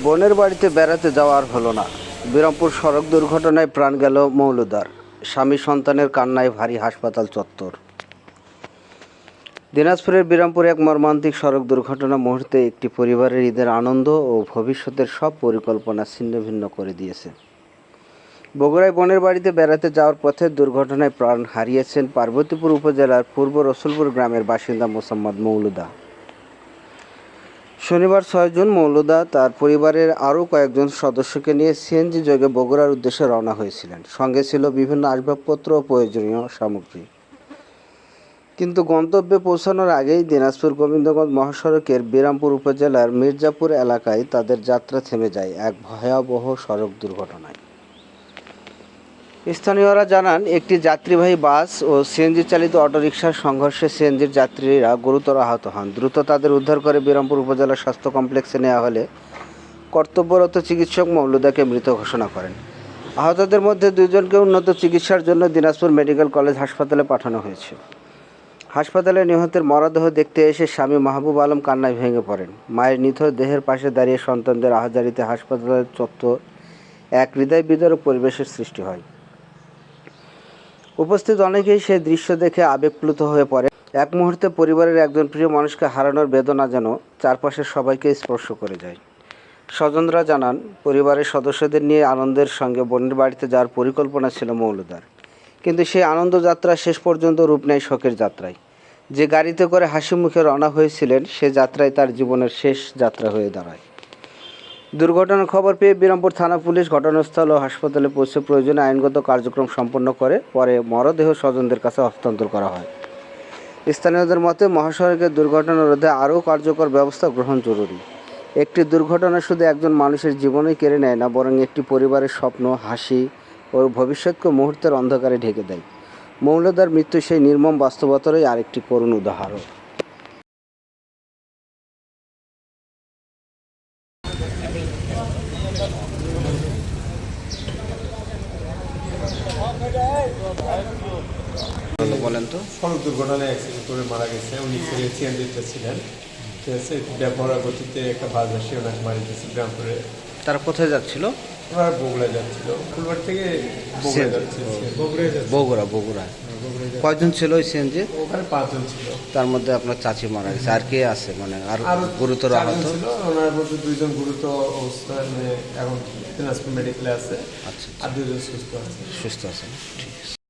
বোনের বাড়িতে বেড়াতে যাওয়া আর হলো না। বিরামপুর সড়ক দুর্ঘটনায় প্রাণ গেল মৌলুদার। স্বামী সন্তানের কান্নায় ভারী হাসপাতাল চত্বর। দিনাজপুরের বিরামপুরে এক মর্মান্তিক সড়ক দুর্ঘটনা মুহূর্তে একটি পরিবারের ঈদের আনন্দ ও ভবিষ্যতের সব পরিকল্পনা ছিন্নভিন্ন করে দিয়েছে। বগুড়ায় বোনের বাড়িতে বেড়াতে যাওয়ার পথে দুর্ঘটনায় প্রাণ হারিয়েছেন পার্বতীপুর উপজেলার পূর্ব রসুলপুর গ্রামের বাসিন্দা মোসাম্মদ মৌলুদা। শনিবার 6 জুন মৌলুদা তার পরিবারের আরও কয়েকজন সদস্যকে নিয়ে সিএনজি যোগে বগুড়ার উদ্দেশ্যে রওনা হয়েছিলেন। সঙ্গে ছিল বিভিন্ন আসবাবপত্র ও প্রয়োজনীয় সামগ্রী। কিন্তু গন্তব্যে পৌঁছানোর আগেই দিনাজপুর গোবিন্দগঞ্জ মহাসড়কের বিরামপুর উপজেলার মির্জাপুর এলাকায় তাদের যাত্রা থেমে যায় এক ভয়াবহ সড়ক দুর্ঘটনায়। স্থানীয়রা জানান, একটি যাত্রীবাহী বাস ও সিএনজি চালিত অটোরিকশার সংঘর্ষে সিএনজির যাত্রীরা গুরুতর আহত হন। দ্রুত তাদের উদ্ধার করে বিরামপুর উপজেলা স্বাস্থ্য কমপ্লেক্সে নেওয়া হলে কর্তব্যরত চিকিৎসক মৌলুদাকে মৃত ঘোষণা করেন। আহতদের মধ্যে 2 জনকে উন্নত চিকিৎসার জন্য দিনাজপুর মেডিকেল কলেজ হাসপাতালে পাঠানো হয়েছে। হাসপাতালে নিহতের মরদেহ দেখতে এসে স্বামী মাহবুব আলম কান্নায় ভেঙে পড়েন। মায়ের নিথর দেহের পাশে দাঁড়িয়ে সন্তানদের আহাজারিতে হাসপাতালের চত্বর এক হৃদয় বিদারক পরিবেশের সৃষ্টি হয়। উপস্থিত অনেকেই সেই দৃশ্য দেখে আবেগপ্লুত হয়ে পড়ে। এক মুহূর্তে পরিবারের একজন প্রিয় মানুষকে হারানোর বেদনা যেন চারপাশের সবাইকে স্পর্শ করে যায়। স্বজনরা জানান, পরিবারের সদস্যদের নিয়ে আনন্দের সঙ্গে বোনের বাড়িতে যাওয়ার পরিকল্পনা ছিল মৌলুদার, কিন্তু সেই আনন্দযাত্রা শেষ পর্যন্ত রূপ নেয় শোকের যাত্রায়। যে গাড়িতে করে হাসি মুখে রওনা হয়েছিলেন, সে যাত্রায় তার জীবনের শেষ যাত্রা হয়ে দাঁড়ায়। দুর্ঘটনার খবর পেয়ে বিরামপুর থানা পুলিশ ঘটনাস্থল ও হাসপাতালে পৌঁছে প্রয়োজনীয় আইনগত কার্যক্রম সম্পন্ন করে পরে মরদেহ স্বজনদের কাছে হস্তান্তর করা হয়। স্থানীয়দের মতে, মহাসড়কের দুর্ঘটনা রোধে আরও কার্যকর ব্যবস্থা গ্রহণ জরুরি। একটি দুর্ঘটনা শুধু একজন মানুষের জীবনই কেড়ে নেয় না, বরং একটি পরিবারের স্বপ্ন, হাসি ও ভবিষ্যৎকে মুহূর্তের অন্ধকারে ঢেকে দেয়। মৌলুদার মৃত্যু সেই নির্মম বাস্তবতারই আরেকটি করুণ উদাহরণ। বলেন তো। সড়ক দুর্ঘটনায় অ্যাক্সিডেন্ট করে মারা গেছে। উনি সিএনজিতে ছিলেন। ঠিক আছে, ব্যবহার গতিতে একটা বাস আসে ওনাকে মারি দিয়েছে বিরামপুরে। তারা কোথায় যাচ্ছিল? ওনারা বগুড়া যাচ্ছিল, ফুলবাড়ি থেকে বগুড়া যাচ্ছে। বগুড়া। কয়জন ছিল ওই সিএনজি? ওখানে 5 জন ছিল। তার মধ্যে আপনার চাচি মারা গেছে, আর কে আছে? মানে আর গুরুতর আহত ছিল। ওনার মধ্যে 2 জন গুরুতর অবস্থায় এখন দিনাজপুর মেডিকেলে আছে। আচ্ছা, আর 2 জন সুস্থ আছে। ঠিক আছে।